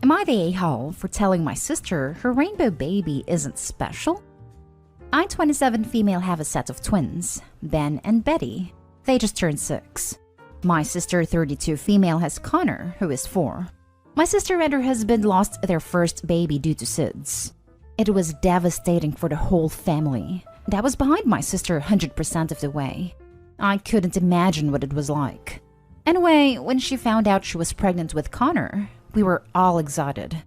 Am I the a-hole for telling my sister her rainbow baby isn't special? I, 27 female, have a set of twins, Ben and Betty. They just turned 6. My sister, 32 female, has Connor, who is 4. My sister and her husband lost their first baby due to SIDS. It was devastating for the whole family, and I was behind my sister 100% of the way. I couldn't imagine what it was like. Anyway, when she found out she was pregnant with Connor, we were all excited.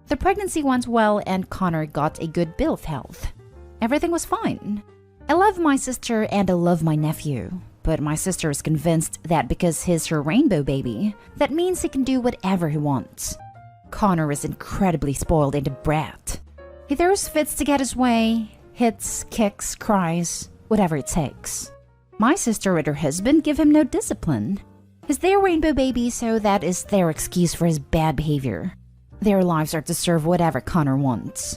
The pregnancy went well and Connor got a good bill of health. Everything was fine. I love my sister and I love my nephew, but my sister is convinced that because he's her rainbow baby, that means he can do whatever he wants. Connor is incredibly spoiled and a brat. He throws fits to get his way, hits, kicks, cries, whatever it takes. My sister and her husband give him no discipline. He's their rainbow baby, so that is their excuse for his bad behavior. Their lives are to serve whatever Connor wants.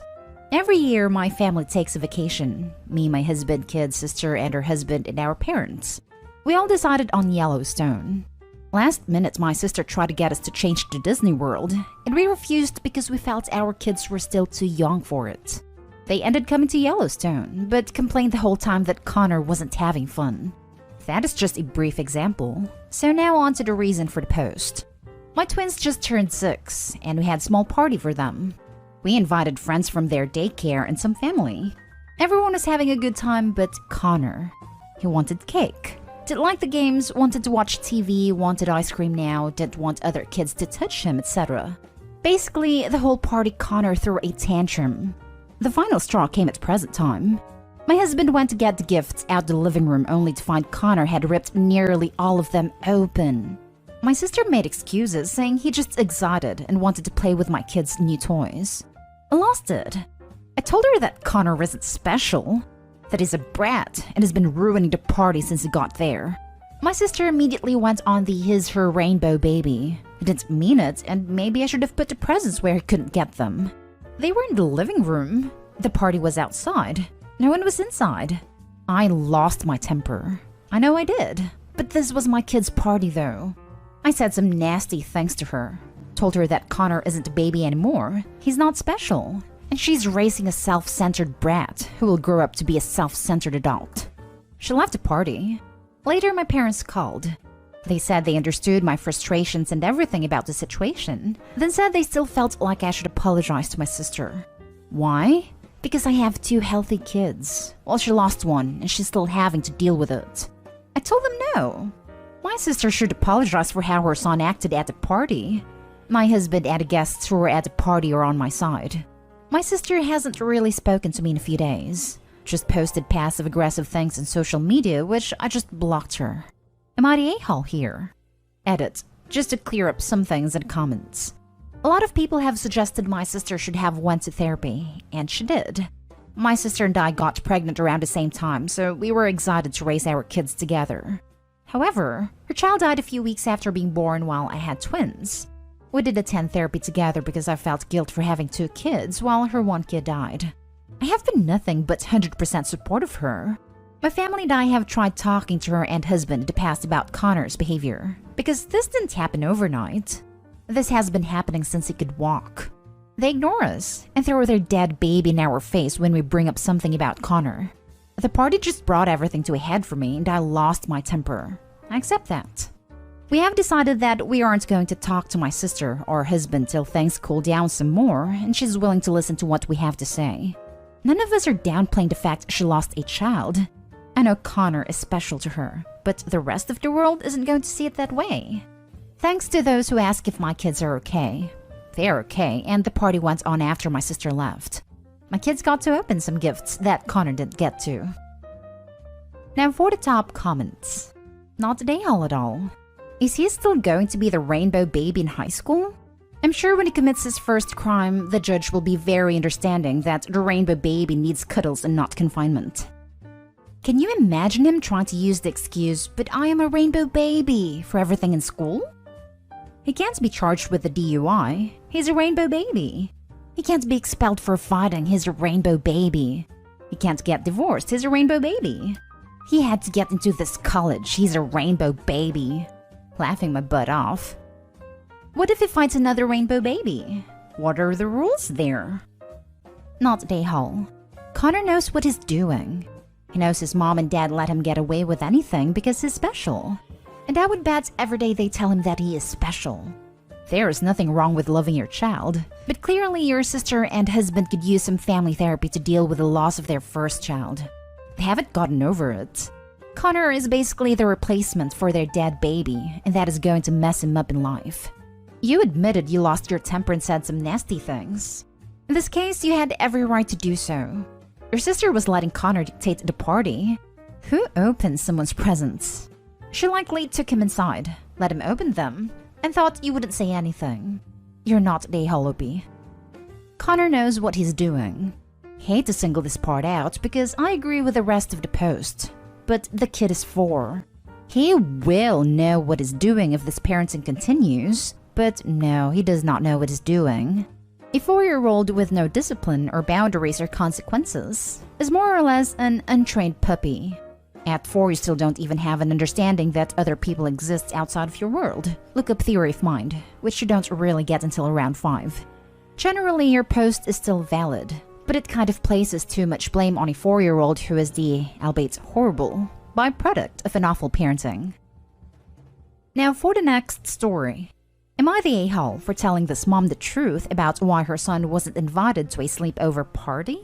Every year, my family takes a vacation. Me, my husband, kids, sister, and her husband, and our parents. We all decided on Yellowstone. Last minute, my sister tried to get us to change to Disney World, and we refused because we felt our kids were still too young for it. They ended coming to Yellowstone, but complained the whole time that Connor wasn't having fun. That is just a brief example. So now on to the reason for the post. My twins just turned 6, and we had a small party for them. We invited friends from their daycare and some family. Everyone was having a good time but Connor. He wanted cake, didn't like the games, wanted to watch TV, wanted ice cream now, didn't want other kids to touch him, etc. Basically, the whole party Connor threw a tantrum. The final straw came at present time. My husband went to get the gifts out the living room only to find Connor had ripped nearly all of them open. My sister made excuses, saying he just excited and wanted to play with my kids' new toys. I lost it. I told her that Connor isn't special, that he's a brat and has been ruining the party since he got there. My sister immediately went on the his/her rainbow baby. I didn't mean it, and maybe I should have put the presents where he couldn't get them. They were in the living room. The party was outside. No one was inside. I lost my temper. I know I did. But this was my kid's party though. I said some nasty things to her. Told her that Connor isn't a baby anymore. He's not special. And she's raising a self-centered brat who will grow up to be a self-centered adult. She left the party. Later, my parents called. They said they understood my frustrations and everything about the situation, then said they still felt like I should apologize to my sister. Why? Because I have 2 healthy kids. Well, she lost one, and she's still having to deal with it. I told them no. My sister should apologize for how her son acted at the party. My husband and the guests who were at the party are on my side. My sister hasn't really spoken to me in a few days. Just posted passive-aggressive things on social media, which I just blocked her. Am I the a-hole here? Edit. Just to clear up some things in the comments. A lot of people have suggested my sister should have went to therapy, and she did. My sister and I got pregnant around the same time, so we were excited to raise our kids together. However, her child died a few weeks after being born while I had twins. We did attend therapy together because I felt guilt for having 2 kids while her 1 kid died. I have been nothing but 100% supportive of her. My family and I have tried talking to her and husband in the past about Connor's behavior, because this didn't happen overnight. This has been happening since he could walk. They ignore us and throw their dead baby in our face when we bring up something about Connor. The party just brought everything to a head for me and I lost my temper. I accept that. We have decided that we aren't going to talk to my sister or husband till things cool down some more and she's willing to listen to what we have to say. None of us are downplaying the fact she lost a child. I know Connor is special to her, but the rest of the world isn't going to see it that way. Thanks to those who ask if my kids are okay. They are okay, and the party went on after my sister left. My kids got to open some gifts that Connor didn't get to. Now for the top comments. Not the a-hole at all. Is he still going to be the rainbow baby in high school? I'm sure when he commits his first crime, the judge will be very understanding that the rainbow baby needs cuddles and not confinement. Can you imagine him trying to use the excuse, "but I am a rainbow baby," for everything in school? He can't be charged with a DUI. He's a rainbow baby. He can't be expelled for fighting. He's a rainbow baby. He can't get divorced. He's a rainbow baby. He had to get into this college. He's a rainbow baby. Laughing my butt off. What if he finds another rainbow baby? What are the rules there? Not day-hall. Connor knows what he's doing. He knows his mom and dad let him get away with anything because he's special. And I would bet every day they tell him that he is special. There is nothing wrong with loving your child, but clearly your sister and husband could use some family therapy to deal with the loss of their first child. They haven't gotten over it. Connor is basically the replacement for their dead baby, and that is going to mess him up in life. You admitted you lost your temper and said some nasty things. In this case, you had every right to do so. Your sister was letting Connor dictate the party. Who opens someone's presents? She likely took him inside, let him open them, and thought you wouldn't say anything. You're not day-hall. Connor knows what he's doing. Hate to single this part out because I agree with the rest of the post, but the kid is 4. He will know what he's doing if this parenting continues, but no, he does not know what he's doing. A 4-year-old with no discipline or boundaries or consequences is more or less an untrained puppy. At 4, you still don't even have an understanding that other people exist outside of your world. Look up theory of mind, which you don't really get until around 5. Generally, your post is still valid, but it kind of places too much blame on a 4-year-old who is the, albeit horrible, byproduct of an awful parenting. Now for the next story. Am I the a-hole for telling this mom the truth about why her son wasn't invited to a sleepover party?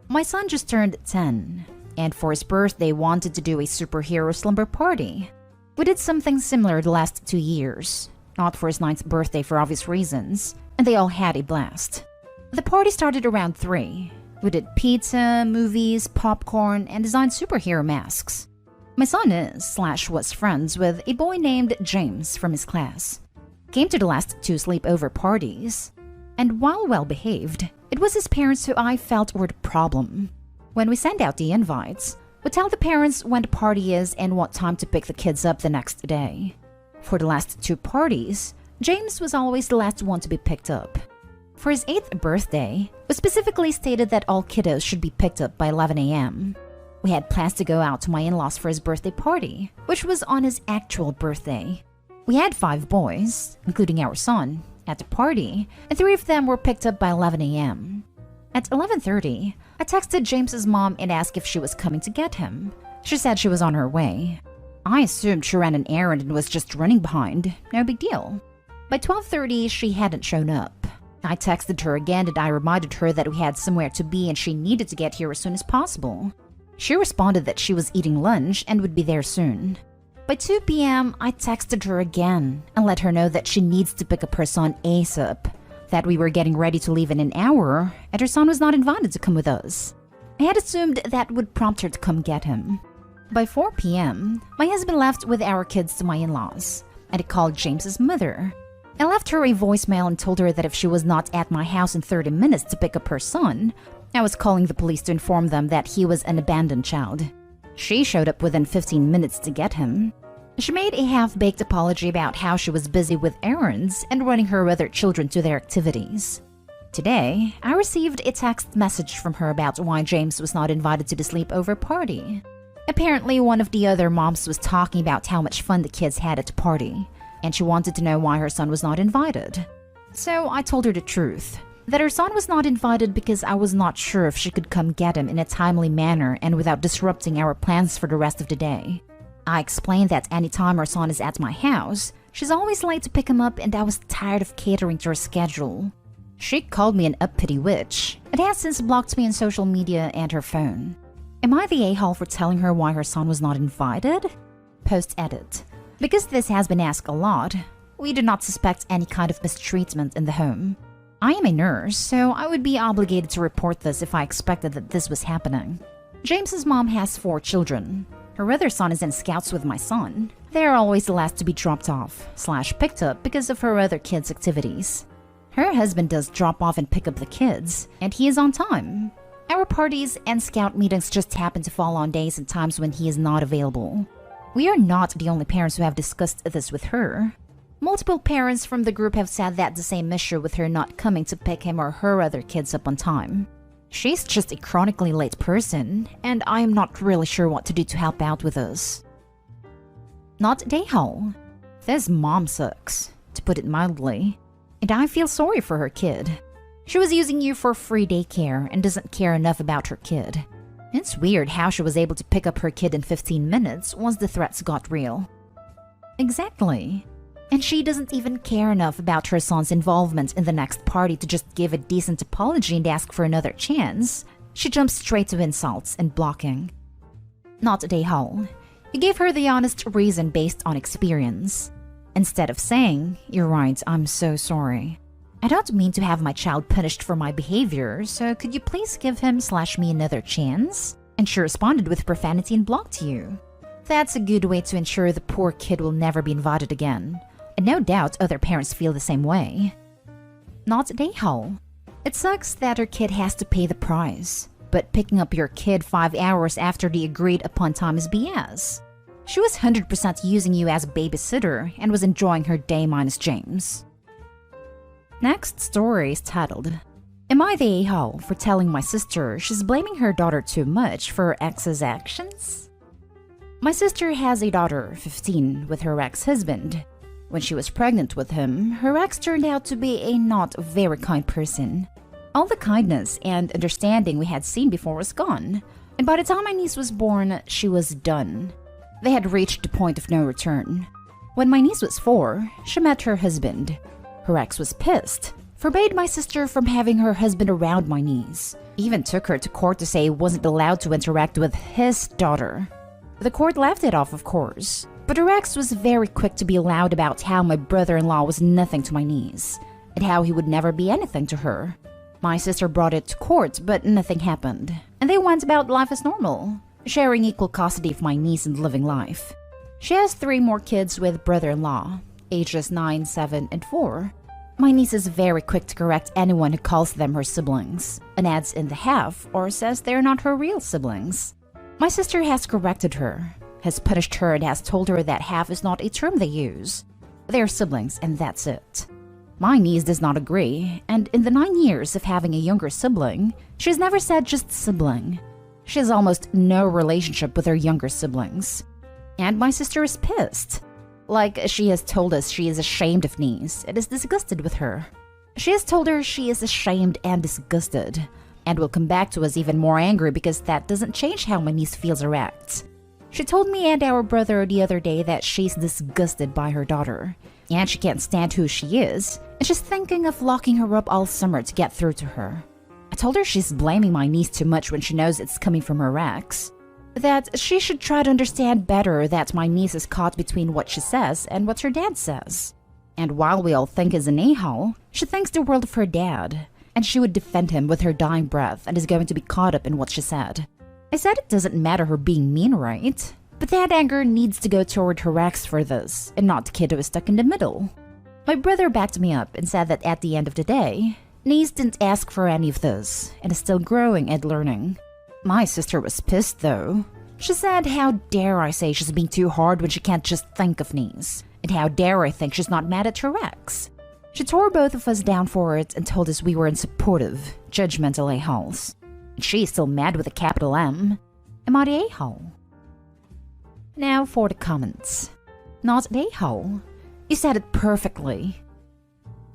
My son just turned 10, and for his birthday wanted to do a superhero slumber party. We did something similar the last 2 years, not for his 9th birthday for obvious reasons, and they all had a blast. The party started around 3. We did pizza, movies, popcorn, and designed superhero masks. My son was friends with a boy named James from his class. Came to the last 2 sleepover parties, and while well behaved, it was his parents who I felt were the problem. When we send out the invites, we tell the parents when the party is and what time to pick the kids up the next day. For the last 2 parties, James was always the last one to be picked up. For his 8th birthday, we specifically stated that all kiddos should be picked up by 11 a.m. We had plans to go out to my in-laws for his birthday party, which was on his actual birthday. We had 5 boys, including our son, at the party, and 3 of them were picked up by 11 a.m. At 11:30, I texted James's mom and asked if she was coming to get him. She said she was on her way. I assumed she ran an errand and was just running behind. No big deal. By 12:30, she hadn't shown up. I texted her again and I reminded her that we had somewhere to be and she needed to get here as soon as possible. She responded that she was eating lunch and would be there soon. By 2 p.m., I texted her again and let her know that she needs to pick up her son ASAP, that we were getting ready to leave in an hour, and her son was not invited to come with us. I had assumed that would prompt her to come get him. By 4 p.m., my husband left with our kids to my in-laws, and I called James's mother. I left her a voicemail and told her that if she was not at my house in 30 minutes to pick up her son, I was calling the police to inform them that he was an abandoned child. She showed up within 15 minutes to get him. She made a half-baked apology about how she was busy with errands and running her other children to their activities. Today, I received a text message from her about why James was not invited to the sleepover party. Apparently, one of the other moms was talking about how much fun the kids had at the party, and she wanted to know why her son was not invited. So I told her the truth, that her son was not invited because I was not sure if she could come get him in a timely manner and without disrupting our plans for the rest of the day. I explained that anytime her son is at my house, she's always late to pick him up and I was tired of catering to her schedule. She called me an uppity witch, and has since blocked me on social media and her phone. Am I the a-hole for telling her why her son was not invited? Post edit. Because this has been asked a lot, we do not suspect any kind of mistreatment in the home. I am a nurse, so I would be obligated to report this if I expected that this was happening. James's mom has 4 children. Her other son is in scouts with my son. They are always the last to be dropped off / picked up because of her other kids' activities. Her husband does drop off and pick up the kids, and he is on time. Our parties and scout meetings just happen to fall on days and times when he is not available. We are not the only parents who have discussed this with her. Multiple parents from the group have said that the same issue with her not coming to pick him or her other kids up on time. She's just a chronically late person, and I am not really sure what to do to help out with this. Not day-hole. This mom sucks, to put it mildly. And I feel sorry for her kid. She was using you for free daycare and doesn't care enough about her kid. It's weird how she was able to pick up her kid in 15 minutes once the threats got real. Exactly. And she doesn't even care enough about her son's involvement in the next party to just give a decent apology and ask for another chance. She jumps straight to insults and blocking. Not Day-Hall. You gave her the honest reason based on experience. Instead of saying, "You're right, I'm so sorry. I don't mean to have my child punished for my behavior, so could you please give him/me another chance?" And she responded with profanity and blocked you. That's a good way to ensure the poor kid will never be invited again. And no doubt other parents feel the same way. Not Day-Hall. It sucks that her kid has to pay the price, but picking up your kid 5 hours after the agreed upon time is BS. She was 100% using you as a babysitter and was enjoying her day minus James. Next story is titled, "Am I the a-hole for telling my sister she's blaming her daughter too much for her ex's actions?" My sister has a daughter, 15, with her ex-husband. When she was pregnant with him, her ex turned out to be a not very kind person. All the kindness and understanding we had seen before was gone, and by the time my niece was born, she was done. They had reached the point of no return. When my niece was 4, she met her husband. Her ex was pissed, forbade my sister from having her husband around my niece, even took her to court to say he wasn't allowed to interact with his daughter. The court laughed it off, of course, but her ex was very quick to be loud about how my brother-in-law was nothing to my niece, and how he would never be anything to her. My sister brought it to court, but nothing happened, and they went about life as normal, sharing equal custody of my niece and living life. She has 3 more kids with brother-in-law, ages 9, 7, and 4. My niece is very quick to correct anyone who calls them her siblings, and adds in the half or says they're not her real siblings. My sister has corrected her, has punished her, and has told her that half is not a term they use. They're siblings and that's it. My niece does not agree, and in the 9 years of having a younger sibling, she's never said just sibling. She has almost no relationship with her younger siblings. And my sister is pissed. Like, she has told us she is ashamed of niece and is disgusted with her. She has told her she is ashamed and disgusted, and will come back to us even more angry because that doesn't change how my niece feels or acts. She told me and our brother the other day that she's disgusted by her daughter, and she can't stand who she is, and she's thinking of locking her up all summer to get through to her. I told her she's blaming my niece too much when she knows it's coming from her ex. That she should try to understand better that my niece is caught between what she says and what her dad says. And while we all think he's an a-hole, she thinks the world of her dad, and she would defend him with her dying breath and is going to be caught up in what she said. I said it doesn't matter her being mean, right? But that anger needs to go toward her ex for this, and not the kid who is stuck in the middle. My brother backed me up and said that at the end of the day, niece didn't ask for any of this, and is still growing and learning. My sister was pissed though. She said, "How dare I say she's being too hard when she can't just think of niece? And how dare I think she's not mad at her ex?" She tore both of us down for it and told us we were unsupportive, judgmental a-holes. And she's still mad with a capital M. Am I the a-hole? Now for the comments. Not the a-hole. You said it perfectly.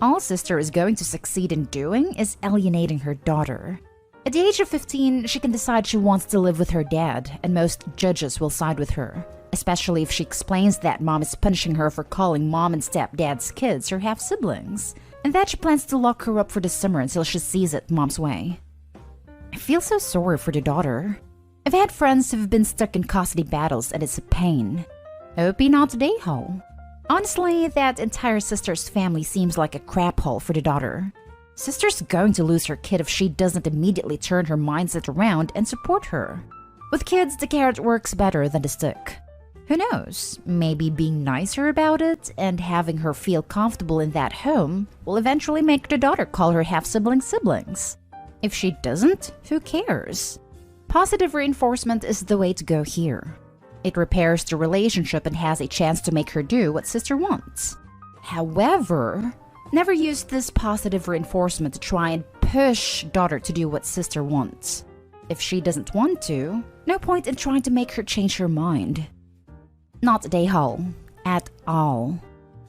All sister is going to succeed in doing is alienating her daughter. At the age of 15, she can decide she wants to live with her dad, and most judges will side with her, especially if she explains that mom is punishing her for calling mom and stepdad's kids her half-siblings, and that she plans to lock her up for the summer until she sees it mom's way. I feel so sorry for the daughter. I've had friends who've been stuck in custody battles, and it's a pain. Hope you're not the a-hole. Honestly, that entire sister's family seems like a crap hole for the daughter. Sister's going to lose her kid if she doesn't immediately turn her mindset around and support her. With kids, the carrot works better than the stick. Who knows, maybe being nicer about it and having her feel comfortable in that home will eventually make the daughter call her half-siblings siblings. If she doesn't, who cares? Positive reinforcement is the way to go here. It repairs the relationship and has a chance to make her do what sister wants. However, never use this positive reinforcement to try and push daughter to do what sister wants. If she doesn't want to, no point in trying to make her change her mind. Not a a-hole. At all.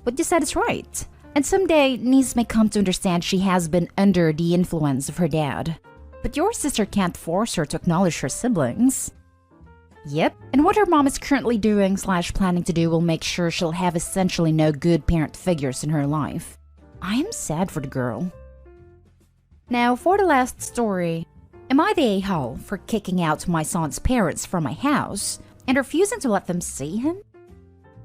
What you said is right. And someday, niece may come to understand she has been under the influence of her dad. But your sister can't force her to acknowledge her siblings. Yep, and what her mom is currently doing / planning to do will make sure she'll have essentially no good parent figures in her life. I am sad for the girl. Now, for the last story. Am I the a-hole for kicking out my son's parents from my house and refusing to let them see him?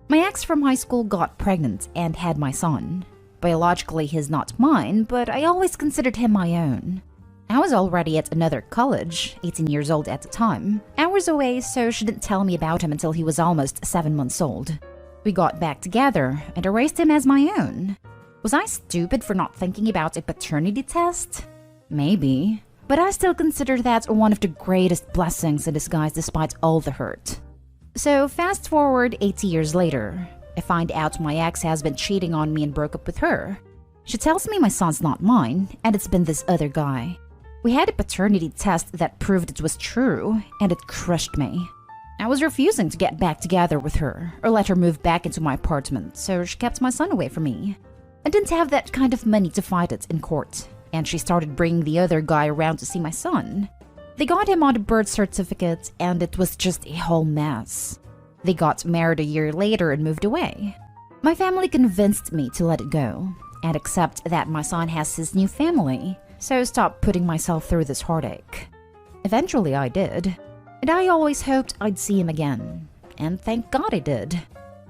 My ex from high school got pregnant and had my son. Biologically, he's not mine, but I always considered him my own. I was already at another college, 18 years old at the time, hours away, so she didn't tell me about him until he was almost 7 months old. We got back together, and I raised him as my own. Was I stupid for not thinking about a paternity test? Maybe, but I still consider that one of the greatest blessings in disguise despite all the hurt. So fast forward 80 years later, I find out my ex has been cheating on me and broke up with her. She tells me my son's not mine, and it's been this other guy. We had a paternity test that proved it was true, and it crushed me. I was refusing to get back together with her, or let her move back into my apartment, so she kept my son away from me. I didn't have that kind of money to fight it in court, and she started bringing the other guy around to see my son. They got him on a birth certificate, and it was just a whole mess. They got married a year later and moved away. My family convinced me to let it go, and accept that my son has his new family, so stop putting myself through this heartache. Eventually I did, and I always hoped I'd see him again, and thank God I did.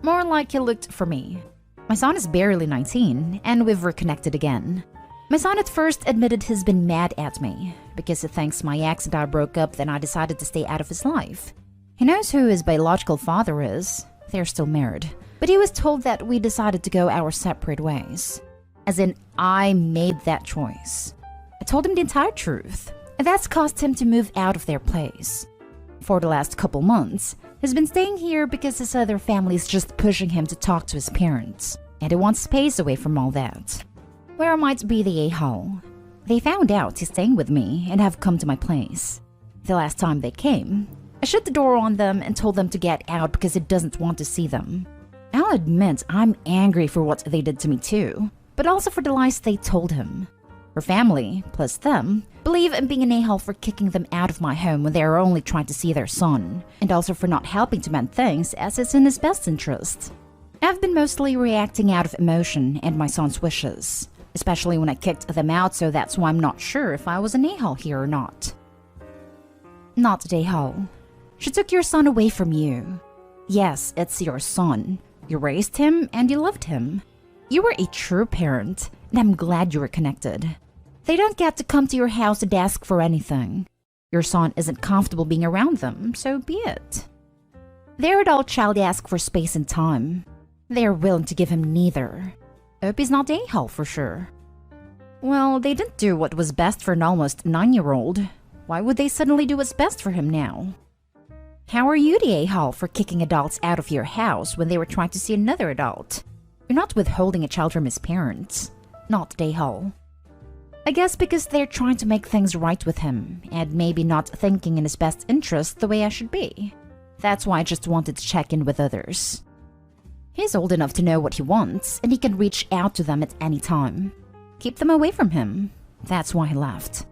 More like he looked for me. My son is barely 19, and we've reconnected again. My son at first admitted he's been mad at me, because he thinks my ex and I broke up, then I decided to stay out of his life. He knows who his biological father is. They're still married, but he was told that we decided to go our separate ways. As in, I made that choice. I told him the entire truth, and that's caused him to move out of their place. For the last couple months, he's been staying here because his other family is just pushing him to talk to his parents, and he wants space away from all that. Where I might be the a-hole. They found out he's staying with me and have come to my place. The last time they came, I shut the door on them and told them to get out because he doesn't want to see them. I'll admit I'm angry for what they did to me too, but also for the lies they told him. Her family, plus them, believe in being an a-hole for kicking them out of my home when they are only trying to see their son, and also for not helping to mend things as it's in his best interest. I've been mostly reacting out of emotion and my son's wishes, especially when I kicked them out, so that's why I'm not sure if I was an a-hole here or not. Not an a-hole. She took your son away from you. Yes, it's your son. You raised him and you loved him. You were a true parent, and I'm glad you were connected. They don't get to come to your house and ask for anything. Your son isn't comfortable being around them, so be it. Their adult child asks for space and time. They are willing to give him neither. Hope he's not a-hole for sure. Well, they didn't do what was best for an almost 9-year-old. Why would they suddenly do what's best for him now? How are you the a-hole for kicking adults out of your house when they were trying to see another adult? You're not withholding a child from his parents. Not the a-hole. I guess because they're trying to make things right with him, and maybe not thinking in his best interest the way I should be. That's why I just wanted to check in with others. He's old enough to know what he wants, and he can reach out to them at any time. Keep them away from him. That's why he left.